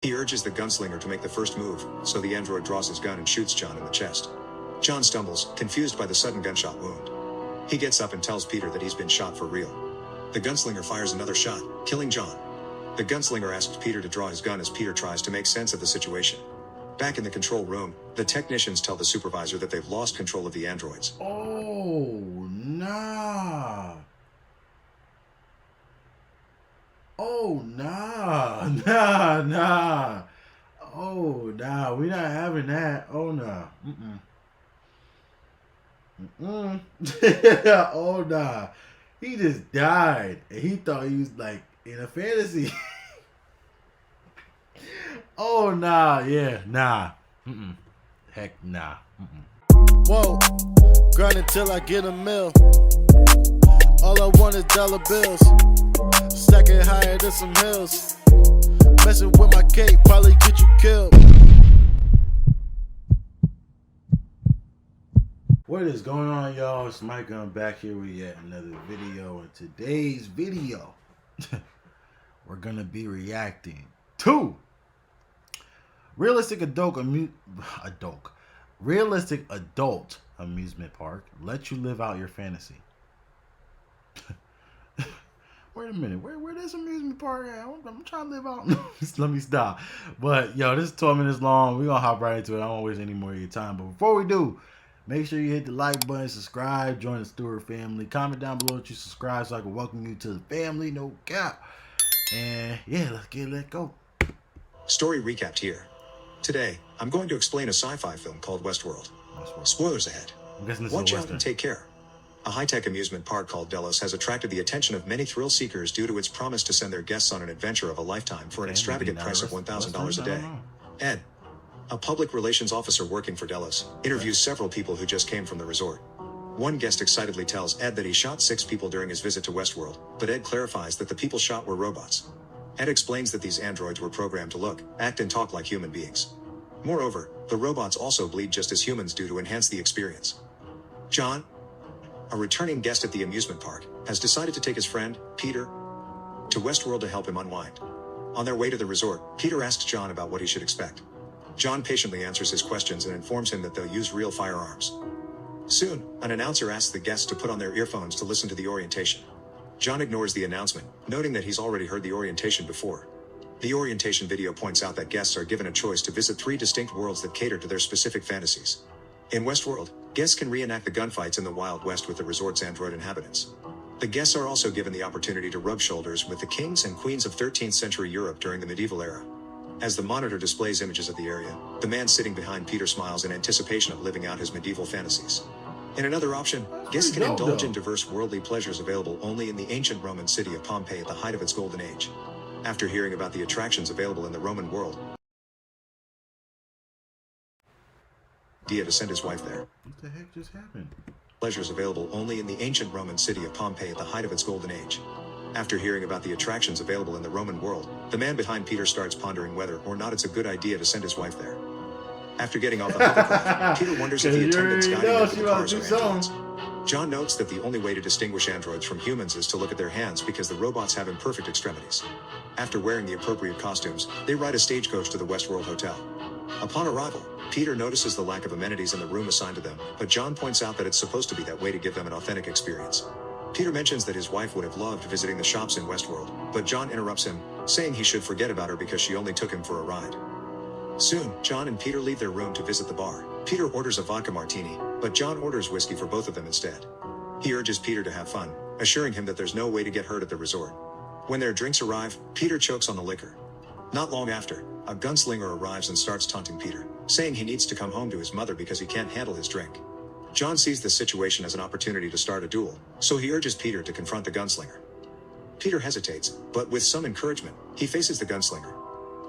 He urges the gunslinger to make the first move, so the android draws his gun and shoots John in the chest. John stumbles, confused by the sudden gunshot wound. He gets up and tells Peter that he's been shot for real. The gunslinger fires another shot, killing John. The gunslinger asks Peter to draw his gun as Peter tries to make sense of the situation. Back in the control room, the technicians tell the supervisor that they've lost control of the androids. Oh, nah. Oh, nah. Nah. Oh, nah. We're not having that. Oh, nah. Oh, nah. He just died. And he thought he was like in a fantasy. Oh, nah. Yeah, nah. Heck, nah. Whoa, grind until I get a mill. All I want is dollar bills. Stacking higher than some hills. Messing with my cape, probably get you killed. What is going on, y'all? It's Micah. I'm back here with yet another video. In today's video, we're gonna be reacting to realistic adult amusement park. Let you live out your fantasy. Wait a minute, where this amusement park at? I'm trying to live out. Let me stop. But yo, this is 12 minutes long. We're gonna hop right into it. I won't waste any more of your time. But before we do, make sure you hit the like button, subscribe, join the Stewart family. Comment down below that you subscribe so I can welcome you to the family, no cap. And yeah, let's go. Story recapped here. Today, I'm going to explain a sci-fi film called Westworld. Spoilers ahead. Watch out and take care. A high-tech amusement park called Delos has attracted the attention of many thrill seekers due to its promise to send their guests on an adventure of a lifetime for an extravagant price of $1,000 a day. Ed, a public relations officer working for Delos, interviews several people who just came from the resort. One guest excitedly tells Ed that he shot 6 people during his visit to Westworld, but Ed clarifies that the people shot were robots. Ed explains that these androids were programmed to look, act and talk like human beings. Moreover, the robots also bleed just as humans do to enhance the experience. John, a returning guest at the amusement park, has decided to take his friend, Peter, to Westworld to help him unwind. On their way to the resort, Peter asks John about what he should expect. John patiently answers his questions and informs him that they'll use real firearms. Soon, an announcer asks the guests to put on their earphones to listen to the orientation. John ignores the announcement, noting that he's already heard the orientation before. The orientation video points out that guests are given a choice to visit 3 distinct worlds that cater to their specific fantasies. In Westworld, guests can reenact the gunfights in the Wild West with the resort's android inhabitants. The guests are also given the opportunity to rub shoulders with the kings and queens of 13th century Europe during the medieval era. As the monitor displays images of the area, the man sitting behind Peter smiles in anticipation of living out his medieval fantasies. In another option, guests can indulge in diverse worldly pleasures available only in the ancient Roman city of Pompeii at the height of its golden age. After hearing about the attractions available in the Roman world, idea to send his wife there. What the heck just happened? Pleasures available only in the ancient Roman city of Pompeii at the height of its golden age. After hearing about the attractions available in the Roman world, the man behind Peter starts pondering whether or not it's a good idea to send his wife there. After getting off the hovercraft, Peter wonders if the attendants guiding him to the cars are androids. John notes that the only way to distinguish androids from humans is to look at their hands because the robots have imperfect extremities. After wearing the appropriate costumes, they ride a stagecoach to the Westworld Hotel. Upon arrival, Peter notices the lack of amenities in the room assigned to them, but John points out that it's supposed to be that way to give them an authentic experience. Peter mentions that his wife would have loved visiting the shops in Westworld, but John interrupts him, saying he should forget about her because she only took him for a ride. Soon, John and Peter leave their room to visit the bar. Peter orders a vodka martini, but John orders whiskey for both of them instead. He urges Peter to have fun, assuring him that there's no way to get hurt at the resort. When their drinks arrive, Peter chokes on the liquor. Not long after, a gunslinger arrives and starts taunting Peter, saying he needs to come home to his mother because he can't handle his drink. John sees the situation as an opportunity to start a duel, so he urges Peter to confront the gunslinger. Peter hesitates, but with some encouragement, he faces the gunslinger.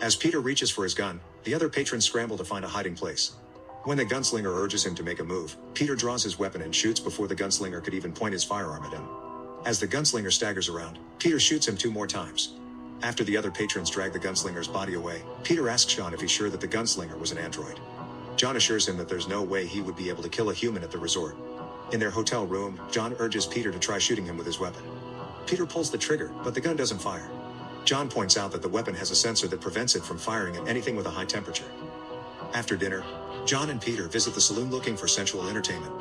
As Peter reaches for his gun, the other patrons scramble to find a hiding place. When the gunslinger urges him to make a move, Peter draws his weapon and shoots before the gunslinger could even point his firearm at him. As the gunslinger staggers around, Peter shoots him 2 more times. After the other patrons drag the gunslinger's body away, Peter asks John if he's sure that the gunslinger was an android. John assures him that there's no way he would be able to kill a human at the resort. In their hotel room, John urges Peter to try shooting him with his weapon. Peter pulls the trigger, but the gun doesn't fire. John points out that the weapon has a sensor that prevents it from firing at anything with a high temperature. After dinner, John and Peter visit the saloon looking for sensual entertainment.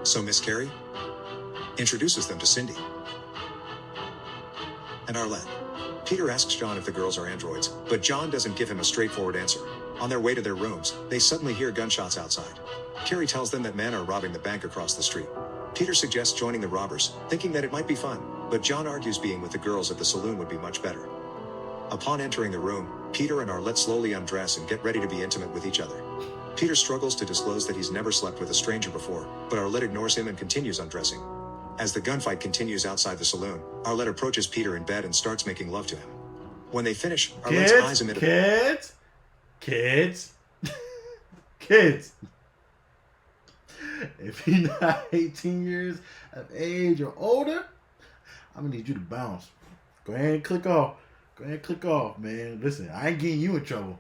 So Miss Carey introduces them to Cindy and Arlette. Peter asks John if the girls are androids, but John doesn't give him a straightforward answer. On their way to their rooms, they suddenly hear gunshots outside. Carey tells them that men are robbing the bank across the street. Peter suggests joining the robbers, thinking that it might be fun, but John argues being with the girls at the saloon would be much better. Upon entering the room, Peter and Arlette slowly undress and get ready to be intimate with each other. Peter struggles to disclose that he's never slept with a stranger before, but Arlette ignores him and continues undressing. As the gunfight continues outside the saloon, Arlette approaches Peter in bed and starts making love to him. When they finish, Arlette's eyes emit Kids. If you're not 18 years of age or older, I'm gonna need you to bounce. Go ahead and click off, man. Listen, I ain't getting you in trouble.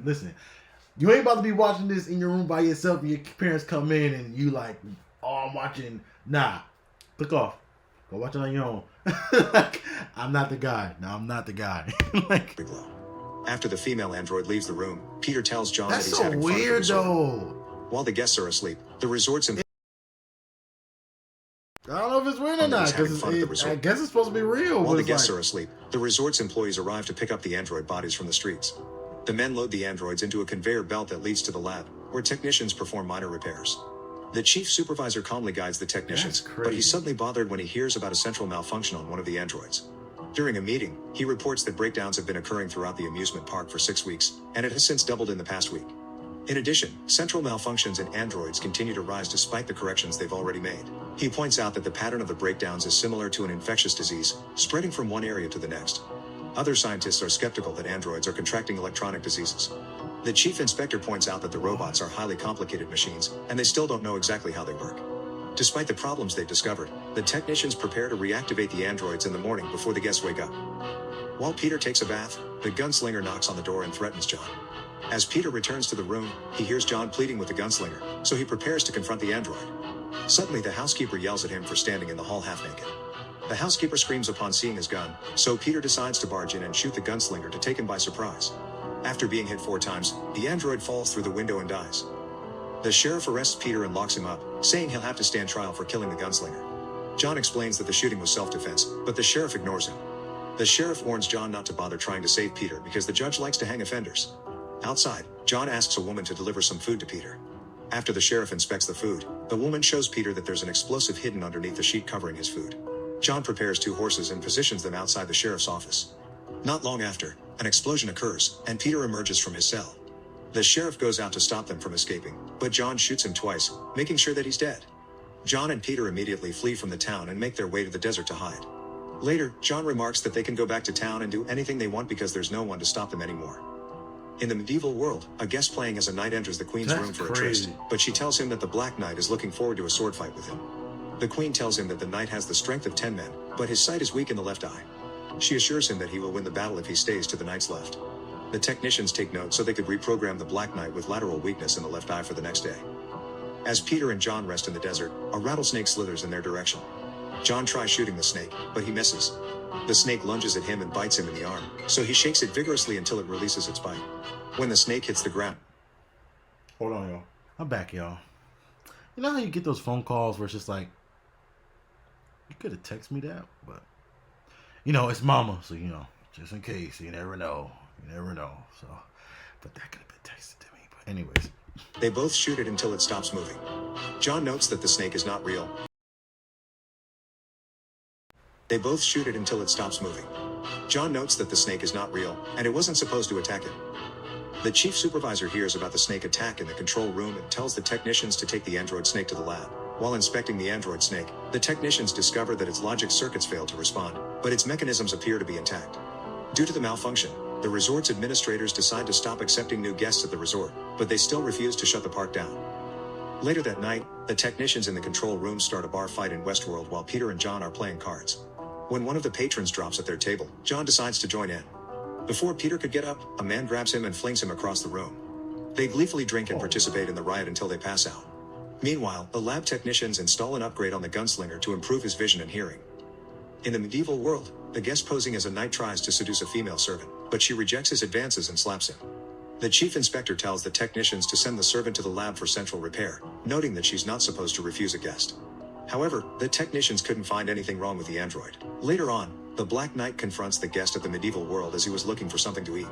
Listen, you ain't about to be watching this in your room by yourself and your parents come in and you like, oh, I'm watching. Nah, click off. Go watch it on your own. Like, I'm not the guy. No, I'm not the guy. Like, after the female android leaves the room, Peter tells John that that's he's so having fun at the weird, resort. though. While the guests are asleep, the resort's I don't know if it's weird or not, because I guess it's supposed to be real. While the guests are asleep, the resort's employees arrive to pick up the android bodies from the streets. The men load the androids into a conveyor belt that leads to the lab, where technicians perform minor repairs. The chief supervisor calmly guides the technicians, but he's suddenly bothered when he hears about a central malfunction on one of the androids. During a meeting, he reports that breakdowns have been occurring throughout the amusement park for 6 weeks, and it has since doubled in the past week. In addition, central malfunctions in androids continue to rise despite the corrections they've already made. He points out that the pattern of the breakdowns is similar to an infectious disease, spreading from one area to the next. Other scientists are skeptical that androids are contracting electronic diseases. The chief inspector points out that the robots are highly complicated machines, and they still don't know exactly how they work. Despite the problems they've discovered, the technicians prepare to reactivate the androids in the morning before the guests wake up. While Peter takes a bath, the gunslinger knocks on the door and threatens John. As Peter returns to the room, he hears John pleading with the gunslinger, so he prepares to confront the android. Suddenly, the housekeeper yells at him for standing in the hall half naked. The housekeeper screams upon seeing his gun, so Peter decides to barge in and shoot the gunslinger to take him by surprise. After being hit 4 times, the android falls through the window and dies. The sheriff arrests Peter and locks him up, saying he'll have to stand trial for killing the gunslinger. John explains that the shooting was self-defense, but the sheriff ignores him. The sheriff warns John not to bother trying to save Peter because the judge likes to hang offenders. Outside, John asks a woman to deliver some food to Peter. After the sheriff inspects the food, the woman shows Peter that there's an explosive hidden underneath the sheet covering his food. John prepares 2 horses and positions them outside the sheriff's office. Not long after, an explosion occurs, and Peter emerges from his cell. The sheriff goes out to stop them from escaping, but John shoots him twice, making sure that he's dead. John and Peter immediately flee from the town and make their way to the desert to hide. Later, John remarks that they can go back to town and do anything they want because there's no one to stop them anymore. In the medieval world, a guest playing as a knight enters the queen's room for a tryst, but she tells him that the Black Knight is looking forward to a sword fight with him. The queen tells him that the knight has the strength of 10 men, but his sight is weak in the left eye. She assures him that he will win the battle if he stays to the knight's left. The technicians take note so they could reprogram the Black Knight with lateral weakness in the left eye for the next day. As Peter and John rest in the desert, a rattlesnake slithers in their direction. John tries shooting the snake, but he misses. The snake lunges at him and bites him in the arm, so he shakes it vigorously until it releases its bite. When the snake hits the ground... Hold on, y'all. I'm back, y'all. You know how you get those phone calls where it's just like, you could have texted me that, but, you know, it's mama, so, you know, just in case, you never know. You never know, so, but that could have been texted to me, but anyways. They both shoot it until it stops moving. John notes that the snake is not real. John notes that the snake is not real, and it wasn't supposed to attack him. The chief supervisor hears about the snake attack in the control room and tells the technicians to take the android snake to the lab. While inspecting the android snake, the technicians discover that its logic circuits fail to respond, but its mechanisms appear to be intact. Due to the malfunction, the resort's administrators decide to stop accepting new guests at the resort, but they still refuse to shut the park down. Later that night, the technicians in the control room start a bar fight in Westworld while Peter and John are playing cards. When one of the patrons drops at their table, John decides to join in. Before Peter could get up, a man grabs him and flings him across the room. They gleefully drink and participate in the riot until they pass out. Meanwhile, the lab technicians install an upgrade on the gunslinger to improve his vision and hearing. In the medieval world, the guest posing as a knight tries to seduce a female servant, but she rejects his advances and slaps him. The chief inspector tells the technicians to send the servant to the lab for central repair, noting that she's not supposed to refuse a guest. However, the technicians couldn't find anything wrong with the android. Later on, the Black Knight confronts the guest at the medieval world as he was looking for something to eat.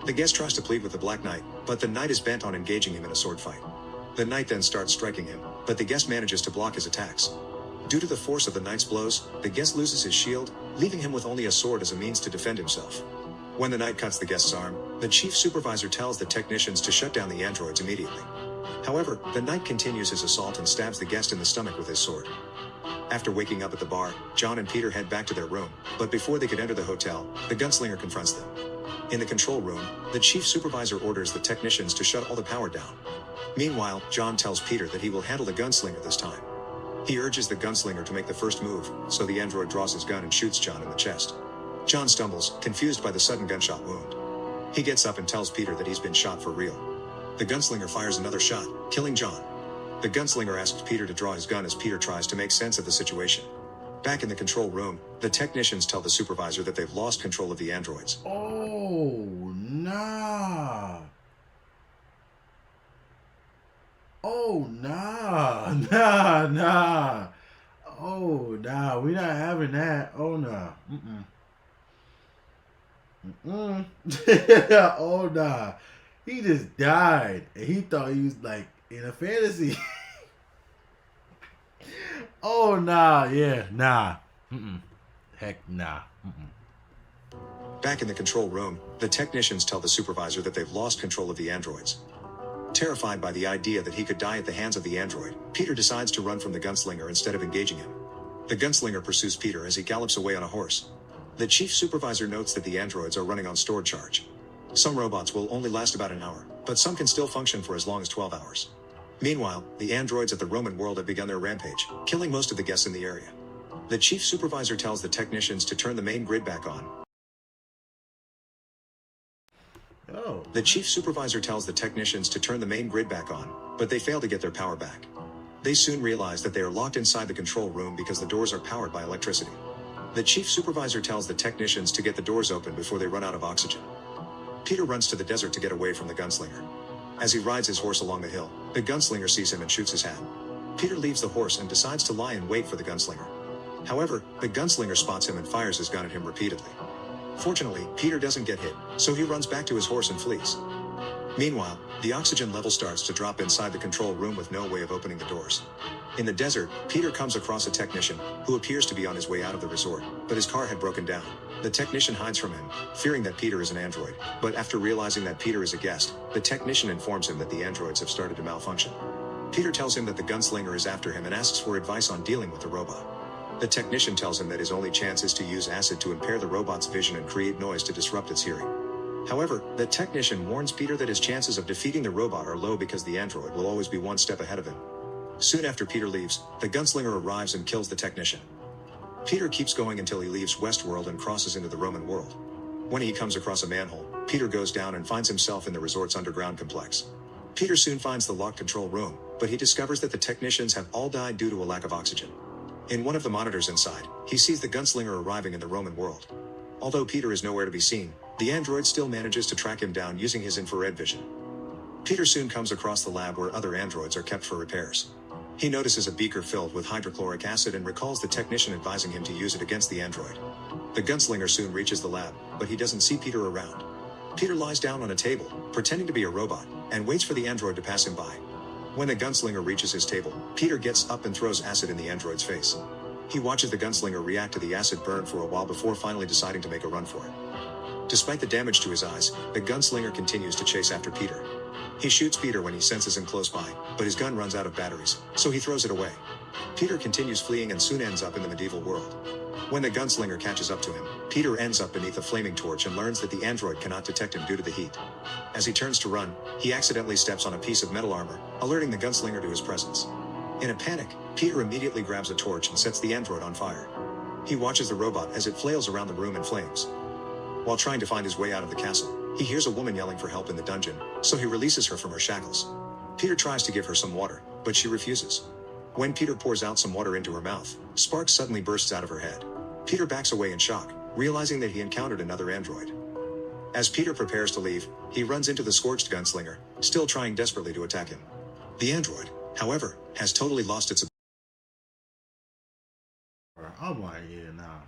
The guest tries to plead with the Black Knight, but the knight is bent on engaging him in a sword fight. The knight then starts striking him, but the guest manages to block his attacks. Due to the force of the knight's blows, the guest loses his shield, leaving him with only a sword as a means to defend himself. When the knight cuts the guest's arm, the chief supervisor tells the technicians to shut down the androids immediately. However, the knight continues his assault and stabs the guest in the stomach with his sword. After waking up at the bar, John and Peter head back to their room, but before they could enter the hotel, the gunslinger confronts them. In the control room, the chief supervisor orders the technicians to shut all the power down. Meanwhile, John tells Peter that he will handle the gunslinger this time. He urges the gunslinger to make the first move, so the android draws his gun and shoots John in the chest. John stumbles, confused by the sudden gunshot wound. He gets up and tells Peter that he's been shot for real. The gunslinger fires another shot, killing John. The gunslinger asks Peter to draw his gun as Peter tries to make sense of the situation. Back in the control room, the technicians tell the supervisor that they've lost control of the androids. Oh, nah. Oh, nah. Nah. Oh, nah. We not having that. Oh, nah. Oh, nah. He just died. And he thought he was like in a fantasy. Oh, nah. Yeah, nah. Heck, nah. Back in the control room, the technicians tell the supervisor that they've lost control of the androids. Terrified by the idea that he could die at the hands of the android, Peter decides to run from the gunslinger instead of engaging him. The gunslinger pursues Peter as he gallops away on a horse. The chief supervisor notes that the androids are running on stored charge. Some robots will only last about an hour, but some can still function for as long as 12 hours. Meanwhile, the androids at the Roman world have begun their rampage, killing most of the guests in the area. The chief supervisor tells the technicians to turn the main grid back on. The chief supervisor tells the technicians to turn the main grid back on, but they fail to get their power back. They soon realize that they are locked inside the control room because the doors are powered by electricity. The chief supervisor tells the technicians to get the doors open before they run out of oxygen. Peter runs to the desert to get away from the gunslinger. As he rides his horse along the hill, the gunslinger sees him and shoots his hat. Peter leaves the horse and decides to lie in wait for the gunslinger. However, the gunslinger spots him and fires his gun at him repeatedly. Fortunately, Peter doesn't get hit, so he runs back to his horse and flees. Meanwhile, the oxygen level starts to drop inside the control room with no way of opening the doors. In the desert, Peter comes across a technician, who appears to be on his way out of the resort, but his car had broken down. The technician hides from him, fearing that Peter is an android, but after realizing that Peter is a guest, the technician informs him that the androids have started to malfunction. Peter tells him that the gunslinger is after him and asks for advice on dealing with the robot. The technician tells him that his only chance is to use acid to impair the robot's vision and create noise to disrupt its hearing. However, the technician warns Peter that his chances of defeating the robot are low because the android will always be one step ahead of him. Soon after Peter leaves, the gunslinger arrives and kills the technician. Peter keeps going until he leaves Westworld and crosses into the Roman world. When he comes across a manhole, Peter goes down and finds himself in the resort's underground complex. Peter soon finds the locked control room, but he discovers that the technicians have all died due to a lack of oxygen. In one of the monitors inside, he sees the gunslinger arriving in the Roman world. Although Peter is nowhere to be seen, the android still manages to track him down using his infrared vision. Peter soon comes across the lab where other androids are kept for repairs. He notices a beaker filled with hydrochloric acid and recalls the technician advising him to use it against the android. The gunslinger soon reaches the lab, but he doesn't see Peter around. Peter lies down on a table, pretending to be a robot, and waits for the android to pass him by. When the gunslinger reaches his table, Peter gets up and throws acid in the android's face. He watches the gunslinger react to the acid burn for a while before finally deciding to make a run for it. Despite the damage to his eyes, the gunslinger continues to chase after Peter. He shoots Peter when he senses him close by, but his gun runs out of batteries, so he throws it away. Peter continues fleeing and soon ends up in the medieval world. When the gunslinger catches up to him, Peter ends up beneath a flaming torch and learns that the android cannot detect him due to the heat. As he turns to run, he accidentally steps on a piece of metal armor, alerting the gunslinger to his presence. In a panic, Peter immediately grabs a torch and sets the android on fire. He watches the robot as it flails around the room in flames. While trying to find his way out of the castle, he hears a woman yelling for help in the dungeon, so he releases her from her shackles. Peter tries to give her some water, but she refuses. When Peter pours out some water into her mouth, sparks suddenly bursts out of her head. Peter backs away in shock, realizing that he encountered another android. As Peter prepares to leave, he runs into the scorched gunslinger, still trying desperately to attack him. The android, however, has totally lost its I'm like, yeah, nah.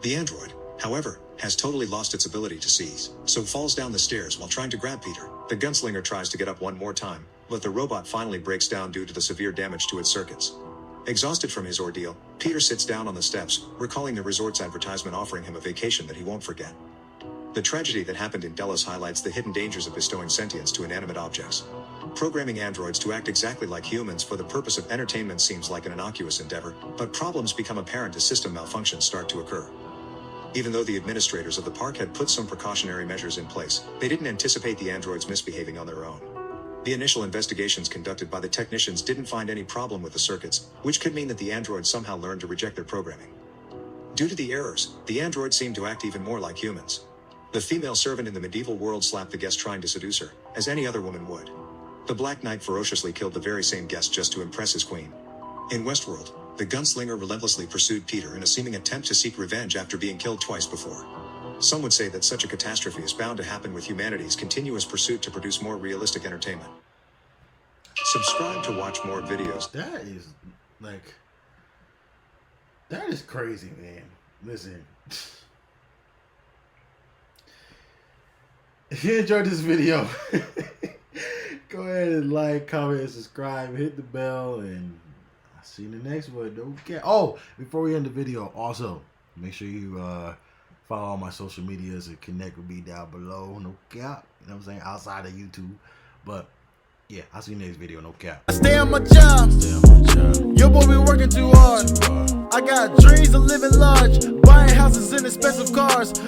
The android, however, has totally lost its ability to seize, so falls down the stairs while trying to grab Peter. The gunslinger tries to get up one more time, but the robot finally breaks down due to the severe damage to its circuits. Exhausted from his ordeal, Peter sits down on the steps, recalling the resort's advertisement offering him a vacation that he won't forget. The tragedy that happened in Delos highlights the hidden dangers of bestowing sentience to inanimate objects. Programming androids to act exactly like humans for the purpose of entertainment seems like an innocuous endeavor, but problems become apparent as system malfunctions start to occur. Even though the administrators of the park had put some precautionary measures in place, they didn't anticipate the androids misbehaving on their own. The initial investigations conducted by the technicians didn't find any problem with the circuits, which could mean that the androids somehow learned to reject their programming. Due to the errors, the androids seemed to act even more like humans. The female servant in the medieval world slapped the guest trying to seduce her, as any other woman would. The Black Knight ferociously killed the very same guest just to impress his queen. In Westworld, the gunslinger relentlessly pursued Peter in a seeming attempt to seek revenge after being killed twice before. Some would say that such a catastrophe is bound to happen with humanity's continuous pursuit to produce more realistic entertainment. Subscribe to watch more videos. That is crazy, man. Listen. If you enjoyed this video, go ahead and like, comment, and subscribe. Hit the bell, and I'll see you in the next one. Don't forget. Oh, before we end the video, also, make sure you follow all my social medias and connect with me down below. No cap. You know what I'm saying? Outside of YouTube. But, yeah, I'll see you in the next video. No cap. I stay on my job. Your boy be working too hard. I got dreams of living large, buying houses and expensive cars.